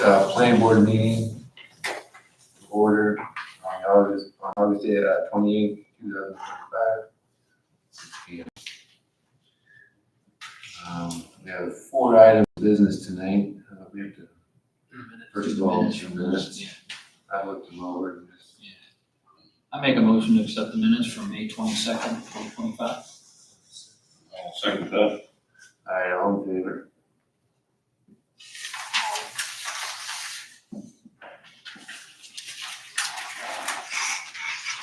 planning board meeting ordered on August 28th, 2025, 6 p.m. We have 4 items of business tonight. We have to, first of all, minutes. I looked them over. And just, I make a motion to accept the minutes from May 22nd, 2025. I'll second that. all right, all in favor?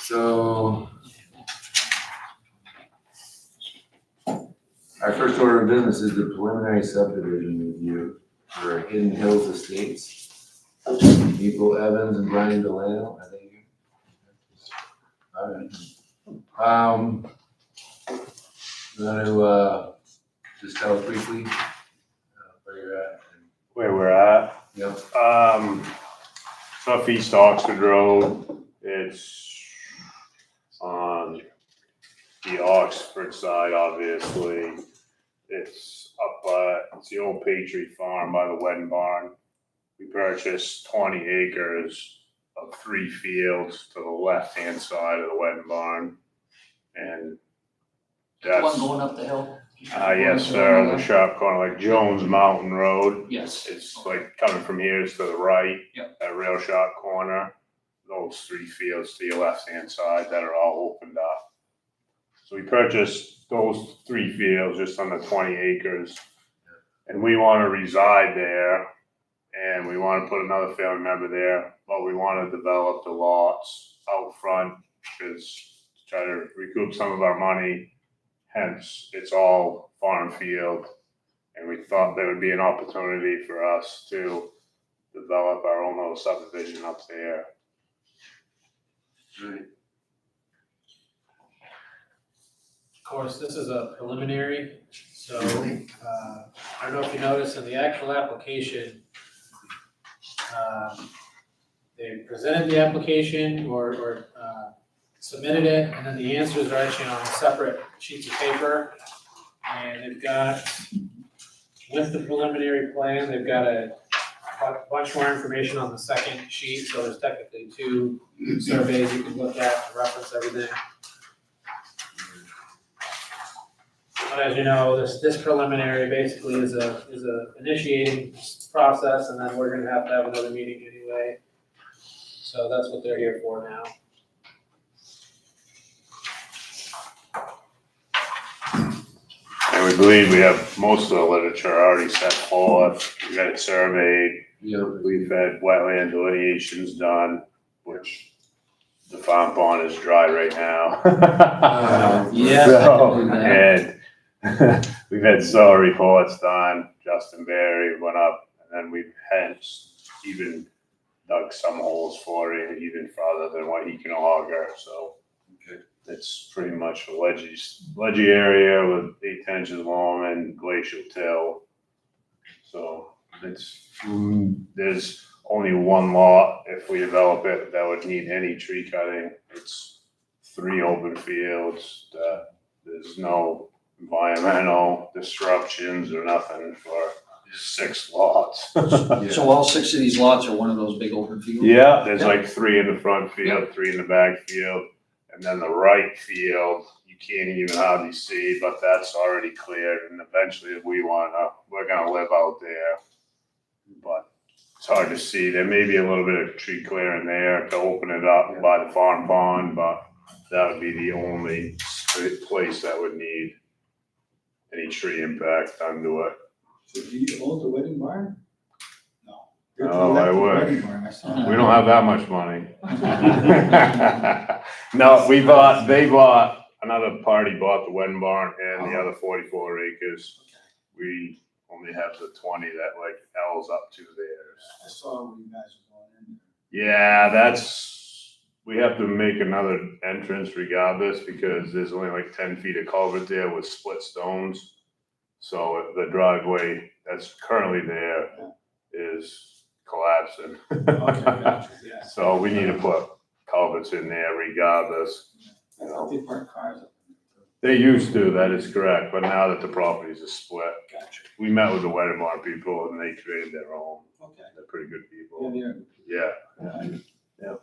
So, our first order of business is the preliminary subdivision review for Hidden Hills Estates. April Evans and Brian Delano, I think. All right. You want to just tell us briefly where you're at? Where we're at? Yep. South East Oxford Road. It's on the Oxford side, obviously. It's up, it's the old Patriot Farm by the wedding barn. We purchased 20 acres of 3 fields to the left-hand side of the wedding barn. And The one that's, going up the hill? yes, sir, the sharp corner, like Jones Mountain Road. Yes. It's like coming from here is to the right. Yep. That real sharp corner. Those 3 fields to your left-hand side that are all opened up. So we purchased those 3 fields just under 20 acres. And we want to reside there. And we want to put another family member there. But we want to develop the lots out front because to try to recoup some of our money. Hence, it's all farm field. And we thought there would be an opportunity for us to develop our own little subdivision up there. Right. Of course, this is a preliminary, so I don't know if you noticed in the actual application, they presented the application or submitted it, and then the answers are actually on separate sheets of paper. And they've got, with the preliminary plan, they've got a bunch more information on the second sheet, so there's technically 2 surveys you can look at to reference everything. But as you know, this preliminary basically is a initiating process, and then we're gonna have another meeting anyway. So that's what they're here for now. And we believe we have most of the literature already set forth. We got it surveyed. Yep. We've had wetland delineations done, which the farm pond is dry right now. Yeah, So, I can do that. and we've had soil reports done. Justin Berry went up, and then we've hence even dug some holes for him, even farther than what he can auger. So Okay. it's pretty much a ledgy area with 8 inches long and glacial till. So there's only 1 lot if we develop it that would need any tree cutting. It's 3 open fields. There's no environmental disruptions or nothing for 6 lots. So all 6 of these lots are one of those big open fields? Yeah, there's like 3 in the front field, 3 in the back field, and then the right field, you can't even hardly see, but that's already cleared, and eventually we're gonna live out there. But it's hard to see. There may be a little bit of tree clearing there to open it up by the farm pond, but that would be the only place that would need any tree impact onto it. So do you own the wedding barn? No. Oh, I would. Wedding barn, I saw. We don't have that much money. No, another party bought the wedding barn and the other 44 acres. We only have the 20 that like L's up to theirs. I saw when you guys were going in there. Yeah, we have to make another entrance regardless because there's only like 10 feet of culvert there with split stones. So the driveway that's currently there is collapsing. Okay, gotcha, yeah. So we need to put culverts in there regardless. I thought they parked cars up in there. They used to, that is correct, but now that the properties are split, Gotcha. Gotcha. We met with the Wedmore people and they created their own. Okay. They're pretty good people. Yeah, Yeah.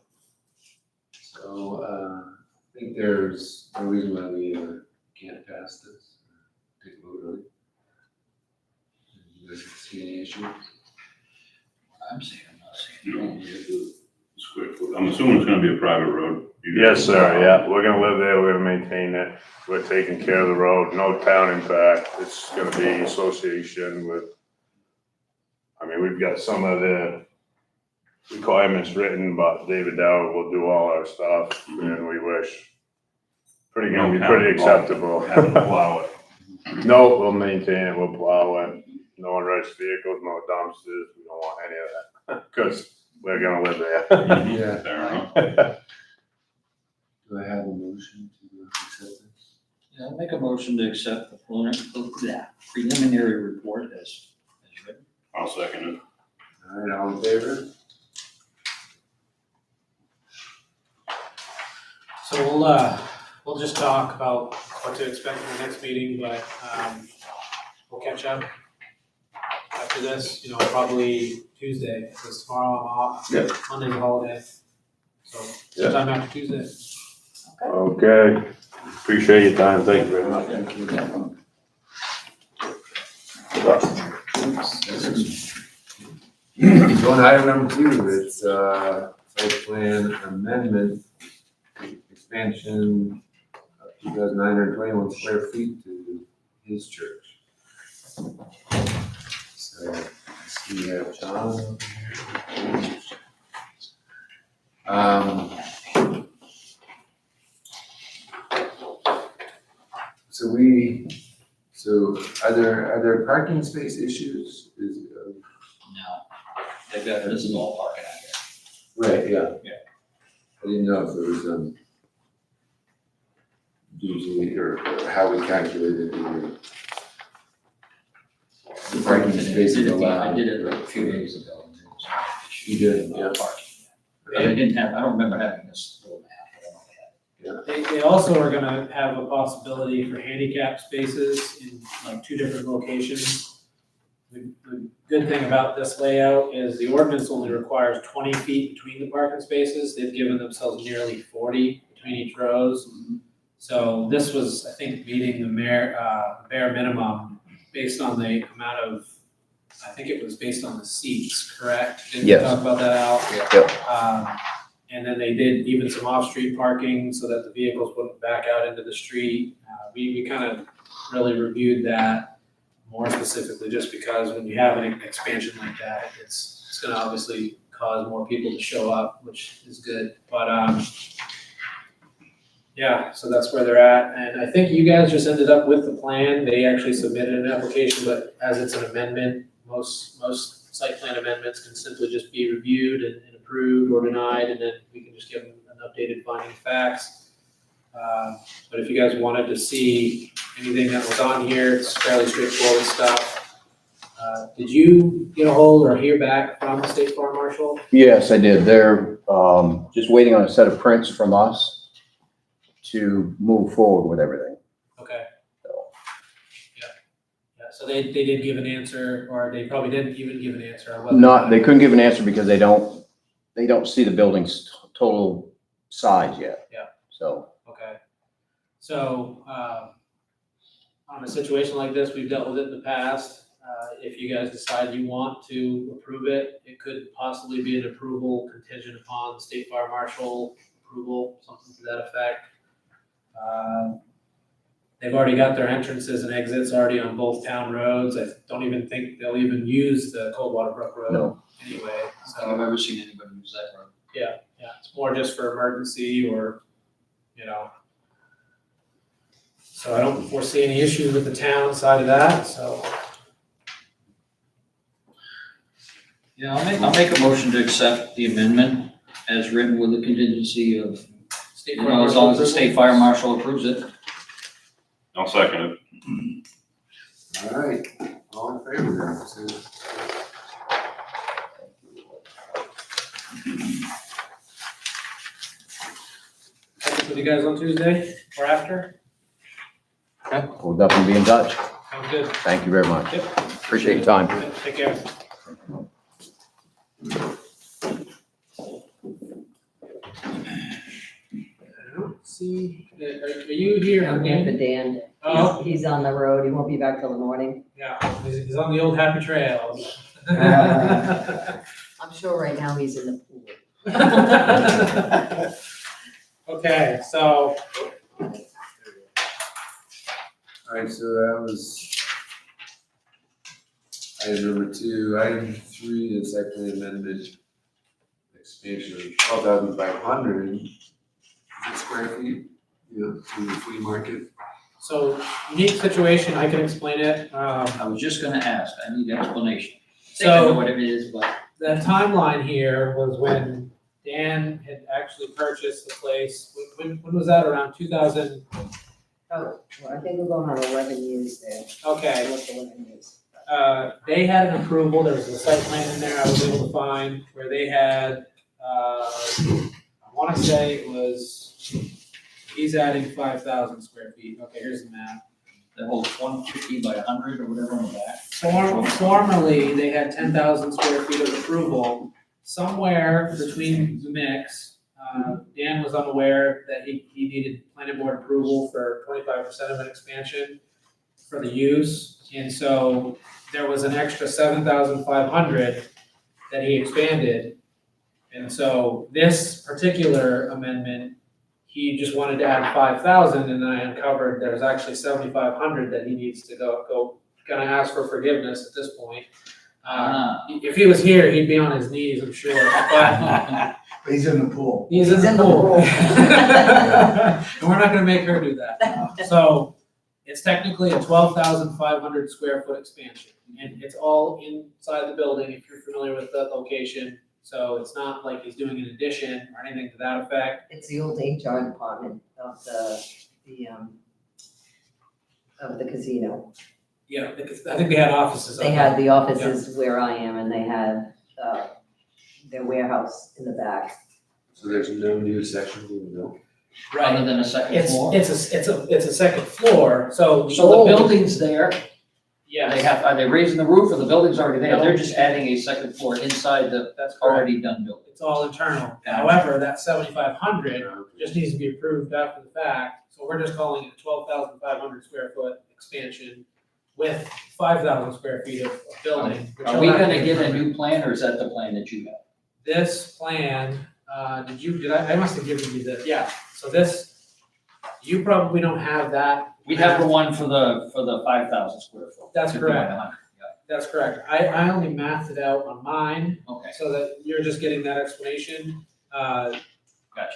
So, I think there's no reason why we can't pass this. Take a vote on it. You guys see any issues? I'm saying, I'm not saying. It's quick. I'm assuming it's gonna be a private road. Yes, sir, yeah, we're gonna live there, we're gonna maintain it, we're taking care of the road, no town impact, it's gonna be association with, I mean, we've got some of the requirements written, but David Dow will do all our stuff, and we wish gonna be pretty acceptable. Have to plow it. No, we'll maintain it, we'll plow it, no unregistered vehicles, no dumpsters, we don't want any of that, cause we're gonna live there. Yeah. Fair enough. Do I have a motion to accept this? Yeah, I'll make a motion to accept the preliminary report as written. I'll second it. All right, all in favor? So we'll just talk about what to expect in the next meeting, but, we'll catch up after this, probably Tuesday, because tomorrow I'm off. Yeah. Monday's a holiday. So Yeah. sometime after Tuesday. Okay, appreciate your time, thank you very much. Thank you. Going item number 2, it's site plan amendment, expansion of 2,921 square feet to his church. So, we have John over here. So are there parking space issues? No, they've got, this is all parking out here. Right, yeah. Yeah. I didn't know if there was, due to, or how we calculated the parking spaces allowed. I did it like a few days ago. And there was no issue. You did, with yeah. parking. But I didn't have, I don't remember having this little map, I don't know if I had it. They also are gonna have a possibility for handicap spaces in like 2 different locations. The good thing about this layout is the ordinance only requires 20 feet between the parking spaces. They've given themselves nearly 40 between each rows. So this was, I think, meeting the bare minimum based on the amount of, I think it was based on the seats, correct? Didn't we Yes. talk about that, Al? Yep. And then they did even some off-street parking so that the vehicles wouldn't back out into the street. We kind of really reviewed that more specifically, just because when you have an expansion like that, it's gonna obviously cause more people to show up, which is good. But, yeah, so that's where they're at. And I think you guys just ended up with the plan. They actually submitted an application, but as it's an amendment, most site plan amendments can simply just be reviewed and approved or denied, and then we can just give them an updated finding of facts. But if you guys wanted to see anything that was on here, it's fairly straightforward stuff. Did you get a hold or hear back from the State Farm Marshal? Yes, I did. They're just waiting on a set of prints from us to move forward with everything. Okay. So, Yeah, so they did give an answer, or they probably didn't even give an answer on whether. they couldn't give an answer because they don't see the building's total size yet. Yeah. So, Okay. So, on a situation like this, we've dealt with it in the past. If you guys decide you want to approve it, it could possibly be an approval contingent upon the State Fire Marshal approval, something to that effect. They've already got their entrances and exits already on both town roads. I don't even think they'll even use the Coldwater Brook Road No. anyway, I don't think so. I've ever seen anybody use that road. Yeah, it's more just for emergency or, So I don't foresee any issues with the town side of that, so. Yeah, I'll make a motion to accept the amendment as written with the contingency of, State as Fire long as Marshal the state fire marshal approves it. I'll second it. All right, all in favor then? So, Catch up with you guys on Tuesday or after? we'll definitely be in touch. Sounds good. Thank you very much. Yep. Appreciate your time. Take care. I don't see, are you here? I'm here for Dan. Oh, He's on the road, he won't be back till the morning. yeah, he's on the old happy trails. I'm sure right now he's in the pool. Okay, so, Alright, so that was item number 2. Item 3 is site plan amendment, expansion of 12,500 square feet, to the flea market. so unique situation, I can explain it. I was just gonna ask, I need explanation. I think I know So what it is, but the timeline here was when Dan had actually purchased the place. When was that, around 2000? Oh, well, I think we're going on 11 years there. Okay, Almost 11 years. they had an approval, there was a site plan in there I was able to find, where they had, I wanna say it was, he's adding 5,000 square feet. Okay, here's the map. the whole 150 by 100 or whatever on the back. Formerly, they had 10,000 square feet of approval. Somewhere between the mix, Dan was unaware that he needed planning board approval for 25% of an expansion for the use. And so there was an extra 7,500 that he expanded. And so this particular amendment, he just wanted to add 5,000, and then I uncovered there's actually 7,500 that he needs to gonna ask for forgiveness at this point. If he was here, he'd be on his knees, I'm sure, but But he's in the pool. he's in He's the in the pool. pool. And we're not gonna make her do that. So it's technically a 12,500 square foot expansion, and it's all inside the building, if you're familiar with the location. So it's not like he's doing an addition or anything to that effect. It's the old HR department of the casino. Yeah, because I think they had offices. up They there. had the offices where I am, and they had, their warehouse in the back. So there's no new section being built? Right. Other than a second It's floor. a second floor, so. So the building's there, Yes, are they raising the roof or the building's already there? They're just adding a second floor inside the that's correct. already done building. It's all internal. Gotcha. However, that 7,500 just needs to be approved after the fact. So we're just calling it a 12,500 square foot expansion with 5,000 square feet of building. which Are we will have to gonna be get a approved. new plan or is that the plan that you have? This plan, I must have given you this, yeah. So this, you probably don't have that. We have the one for the 5,000 square foot. That's Fifty by correct. 100, That's correct. I only mathed it out on mine, yeah. Okay, so that you're just getting that explanation. gotcha.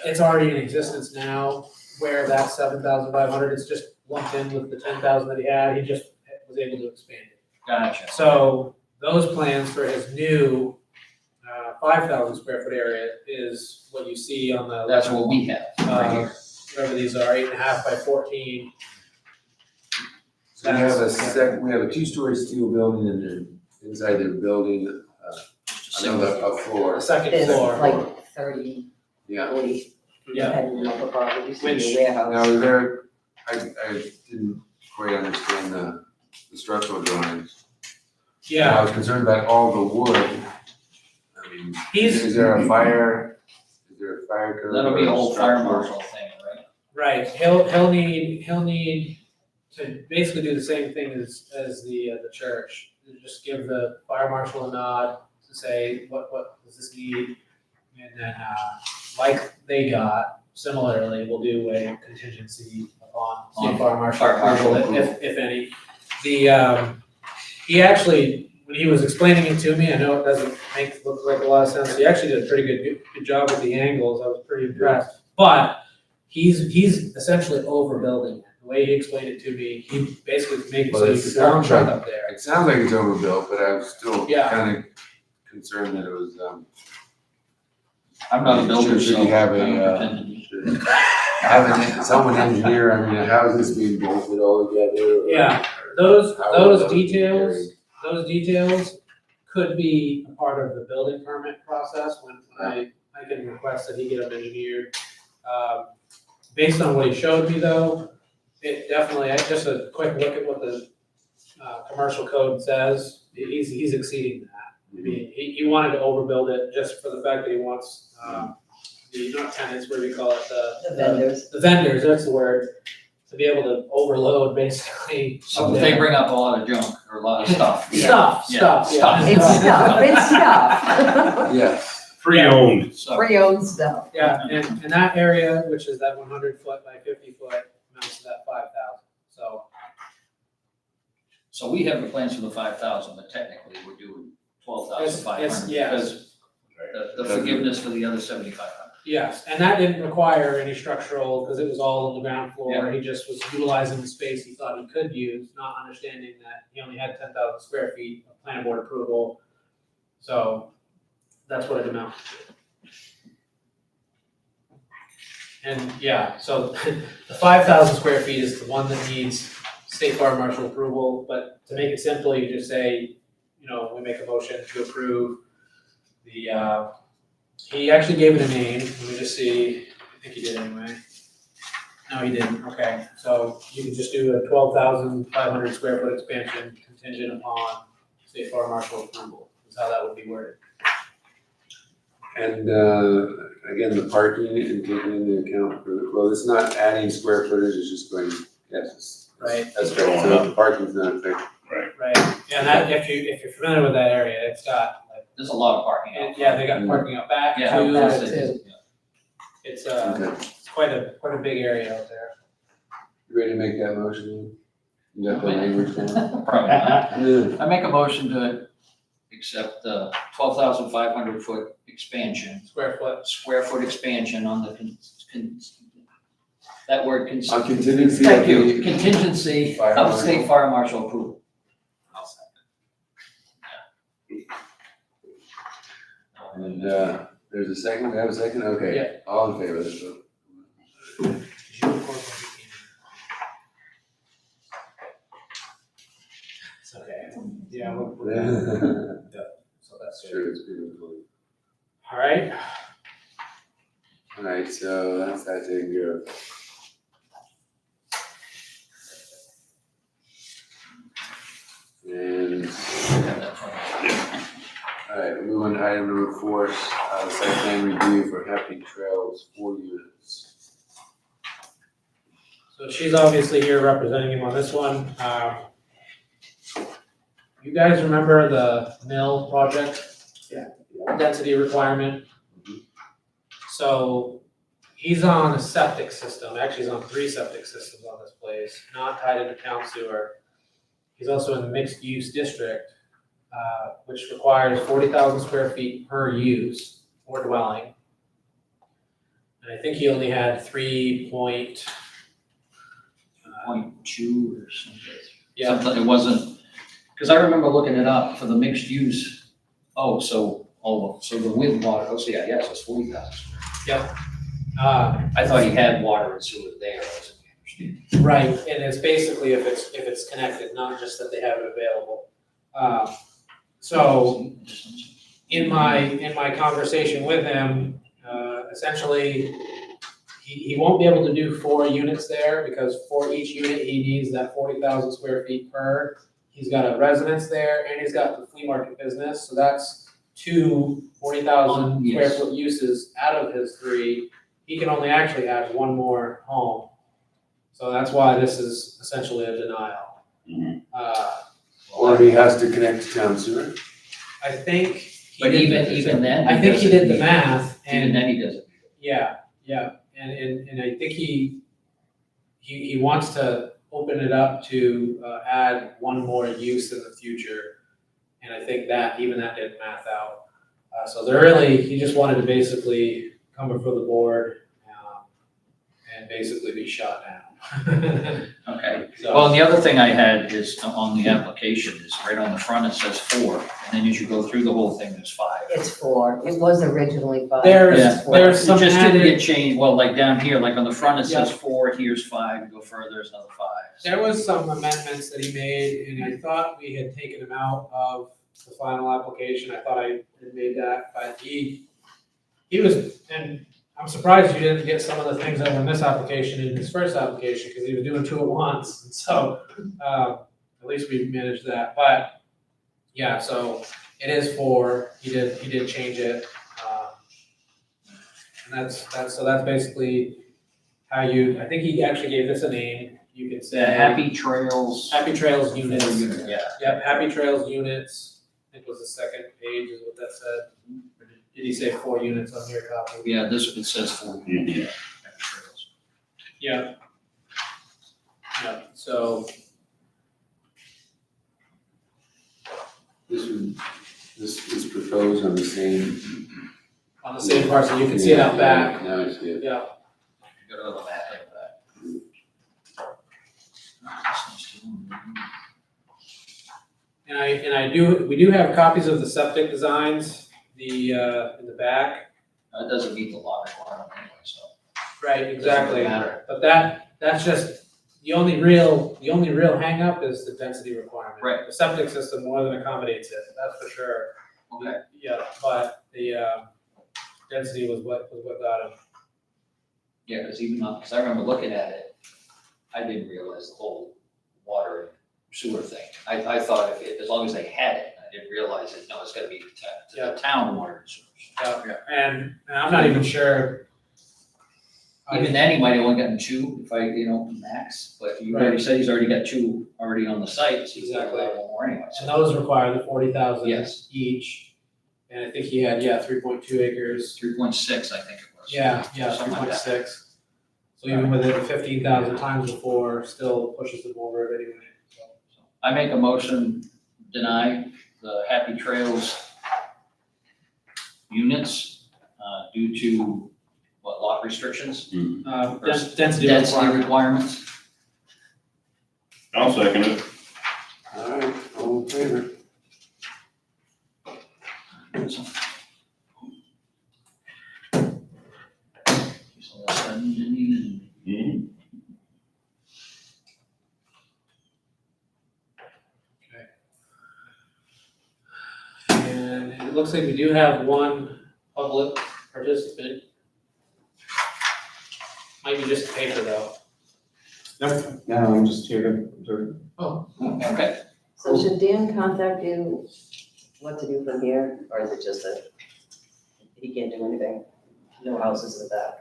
It's already in existence now, where that 7,500 is just lumped in with the 10,000 that he had, he just was able to expand it. Gotcha. So those plans for his new 5,000 square foot area is what you see on the. That's what we have right here. Whatever these are, 8.5 by 14. So we have a 2-story steel building and then inside the building, a floor. The second It's floor. like 30, Yeah. 40. Yeah. And up above, it used to be Which- a warehouse. Now, is there, I didn't quite understand the structural drawings. Yeah, I was concerned about all the wood. I mean, He's- is there a fire code? That'll be a or whole fire structural- marshal thing, right? right. He'll need to basically do the same thing as the church. Just give the fire marshal a nod to say, what does this need? And then, like they got, similarly, we'll do a contingency upon On fire marshal fire marshal approval, if any. He actually, when he was explaining it to me, I know it doesn't look like a lot of sense, he actually did a pretty good job with the angles, I was pretty impressed. But he's essentially overbuilding it. The way he explained it to me, he basically made it so Well, you it could park a sounds truck like- up there. It sounds like it's overbuilt, but I was still Yeah. kind of concerned that it was, I'm not a builder, Should so we have I don't a, pretend to be. should have someone engineer, I mean, how is this being bolted all together? or- Yeah, or Those how will those be details, carried? those details could be a part of the building permit process when I can request that he get them engineered. Based on what he showed me though, it definitely, just a quick look at what the commercial code says, he's exceeding that. I mean, he wanted to overbuild it just for the fact that he wants, not tenants, what do we call it, The vendors. the vendors, that's the word, to be able to overload basically. So they bring up a lot of junk or a lot of stuff. Stuff, yeah. It's stuff. Yes. Pre-owned. So, Pre-owned stuff. Yeah, and that area, which is that 100 foot by 50 foot, amounts to that 5,000, so. so we have the plans for the 5,000, but technically we're doing 12,500. It's- yes. Because the forgiveness for the other 7,500. Yes, and that didn't require any structural, because it was all on the ground floor, he just was utilizing the space he thought he could use, not understanding that he only had 10,000 square feet of planning board approval. So, that's what it amounted to. And, yeah, so the 5,000 square feet is the one that needs state fire marshal approval, but to make it simple, you just say, we make a motion to approve the, he actually gave it a name, let me just see, I think he did anyway. No, he didn't, okay, so you can just do a 12,500 square foot expansion contingent upon state fire marshal approval, is how that would be worded. And, again, the parking and taking into account for, well, it's not adding square footage, it's just going, yes, Right. that's right, so the parking's not affected. Right, yeah, that, if you're familiar with that area, it's got, like, There's a lot of parking out yeah, they got parking out back too. Yeah, that's it's- it. It's, Okay, it's quite a big area out there. you ready to make that motion? You got the language down? Probably not. Yeah. I make a motion to accept the 12,500 foot expansion, Square foot. square foot expansion on the, that word, On contingency. thank of you, the- contingency Fire of marshal. state fire marshal approval. And, there's a second, we have a second, okay. Yeah. All in favor, let's vote. It's okay. Yeah, so that's good. Sure, it's beautiful. All right, Alright, so that's that taken care of. And, alright, we move on to item number 4, site plan review for Happy Trails 4 units. so she's obviously here representing him on this one. You guys remember the mill project? Yeah. Density requirement? So he's on a septic system, actually he's on 3 septic systems on this place, not tied into town sewer. He's also in the mixed use district, which requires 40,000 square feet per use or dwelling. And I think he only had 3 point, 0.2 or something. yeah, Something, it wasn't, because I remember looking it up for the mixed use. So the with water, yes, it's 40,000. I thought he had water and sewer there, as I understand. right, and it's basically if it's connected, not just that they have it available. So in my conversation with him, essentially, he won't be able to do 4 units there because for each unit, he needs that 40,000 square feet per. He's got a residence there and he's got the flea market business, so that's 2 40,000 square Yes. foot uses out of his 3. He can only actually add 1 more home. So that's why this is essentially a denial. Mhm. Or he has to connect to town sewer. I think he But did, even then. I think he did the doesn't- math Even and then he doesn't. yeah, and I think he wants to open it up to add 1 more use in the future. And I think that, even that didn't math out. So he just wanted to basically come before the board, and basically be shot down. Okay. So- Well, the other thing I had is on the application is right on the front, it says 4, and then as you go through the whole thing, there's 5. It's 4. It was originally 5. There's It some just didn't added, get changed, well, like down here, like on the front, it says 4, here's 5, you go further, there's another 5. there was some amendments that he made, and I thought we had taken him out of the final application. I thought I had made that, but he was, and I'm surprised you didn't get some of the things that were in this application in his first application, because he was doing 2 at once. And so, at least we managed that, but, yeah, so it is 4, he did change it. And that's basically how you, I think he actually gave this a name, you could say. The Happy Trails. Happy Trails units. Yeah. Yep, Happy Trails units, I think was the second page is what that said. Or did he say 4 units on your copy? Yeah, this, it says 4. Mhm. Yeah, Happy Trails. Yeah. Yeah, so, This is proposed on the same. on the same parcel, you can see it out back. Now I see it. Yeah, Go to the map like that. we do have copies of the septic designs, in the back. It doesn't meet the lot requirement anyway, so. Right, exactly. Doesn't matter. But that's just, the only real hangup is the density requirement. Right. The septic system more than accommodates it, that's for sure. Okay. Yeah, but the, density was what got him. Yeah, because because I remember looking at it, I didn't realize the whole water and sewer thing. I thought as long as they had it, I didn't realize it, no, it's gotta be to the town water and sewers. Yeah, and I'm not even sure. Even then, he might have only gotten 2, if max, but you already said he's already got 2 already on the site, so he's got a lot more anyway, And so. those require the 40,000 Yes. each. And I think he had, 3.2 acres. 3.6, I think it was. Yeah, Something like that. 3.6. So even with it 15,000 times before, still pushes them over it anyway. I make a motion, deny the Happy Trails units, due to, lot restrictions? Density Density requirement. requirements? I'll second it. All right, all in favor? So that's done. Mhm. And it looks like we do have one public participant. Might be just paper though. No, I'm just here to observe. Okay, So should Dan contact you what to do from here, or is it just that he can't do anything? No houses in the back?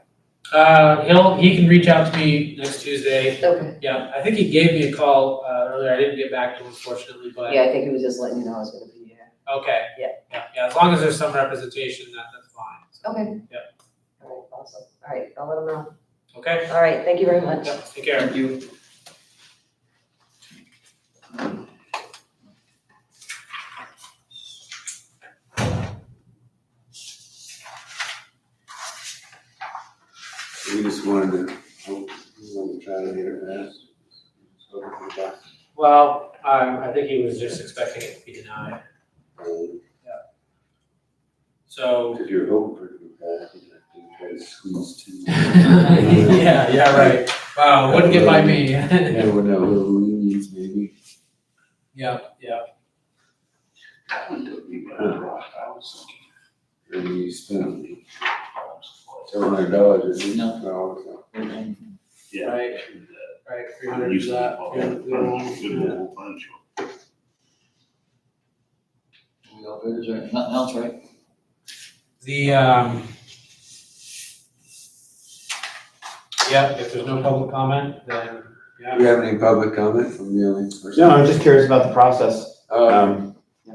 He can reach out to me next Tuesday. Okay. Yeah, I think he gave me a call, earlier. I didn't get back to him unfortunately, but. Yeah, I think he was just letting you know I was gonna be here. Okay. Yeah. Yeah, as long as there's some representation, that's fine. So, Okay. Yep. All right, awesome. All right, I'll let him know. Okay, All right, thank you very much. yeah, take care. thank you. We just wanted to try to get it passed. Just hoping for the best. Well, I think he was just expecting it to be denied. So. If you're hoping for it to be passed, you try to squeeze 2. Yeah, right. Wow, wouldn't get by me. Never know, little unions maybe. Yeah. And you spend $700. No. No, Yeah. Right, 300 Used is to that. call Yeah, it good old furniture. We all good, is there nothing else, right? If there's no public comment, then, Do you have any public comment from the only person? No, I'm just curious about the process. Um, yeah,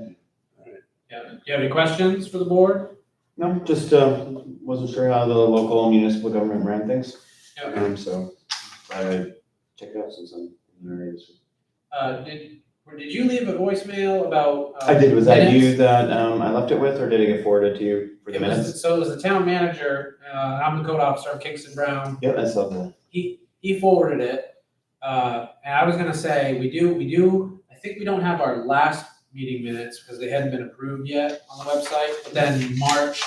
do you have any questions for the board? No, just, wasn't sure how the local municipal government ran things. Yeah. So I checked it out since I'm in the area this week. Did you leave a voicemail about? I did, was that you minutes? that, I left it with, or did it get forwarded to you for the minutes? So it was the town manager, I'm the code officer, Kingston Brown, Yep, I saw that. he forwarded it. And I was gonna say, we do, I think we don't have our last meeting minutes because they hadn't been approved yet on the website, but then March,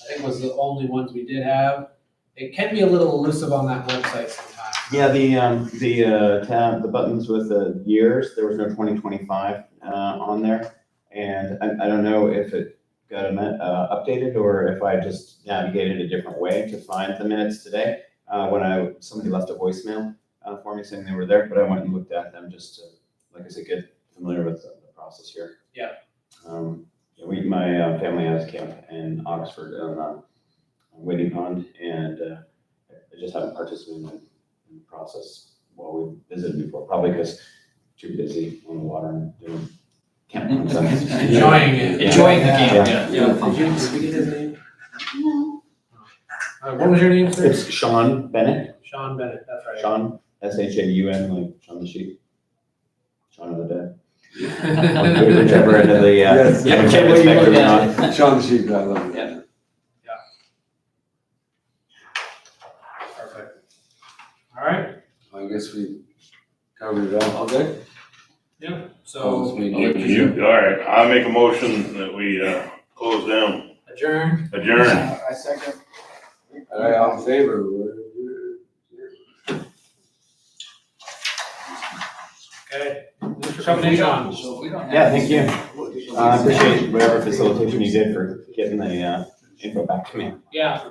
I think was the only ones we did have. It can be a little elusive on that website sometimes. Yeah, the tab, the buttons with the years, there was no 2025 on there. And I don't know if it got updated or if I just navigated a different way to find the minutes today. When somebody left a voicemail for me saying they were there, but I went and looked at them just to, like I said, get familiar with the process here. Yeah. Yeah, my family has camp in Oxford on Wading Pond, and I just haven't participated in the process while we visited before, probably because too busy on the water and doing camp nonsense. Enjoying it. Enjoying the game, Yeah. Did you get his name? What was your name, sir? It's Sean Bennett. Sean Bennett, that's right. Shaun, Shaun, like Shaun the sheep. Shaun of the dead. Whichever end of the, Yes. whichever spectrum you're on. Sean the Sheep, I love it. Yeah. Perfect. All right, I guess we covered it all. Okay. yeah, Close so meeting. All right, I'll make a motion that we, close down, adjourn. adjourn. I second. All right, all in favor? Okay, thanks for coming in, Sean. So if we don't have. Yeah, thank you. I appreciate whatever facilitation you did for getting the info back to me. Yeah,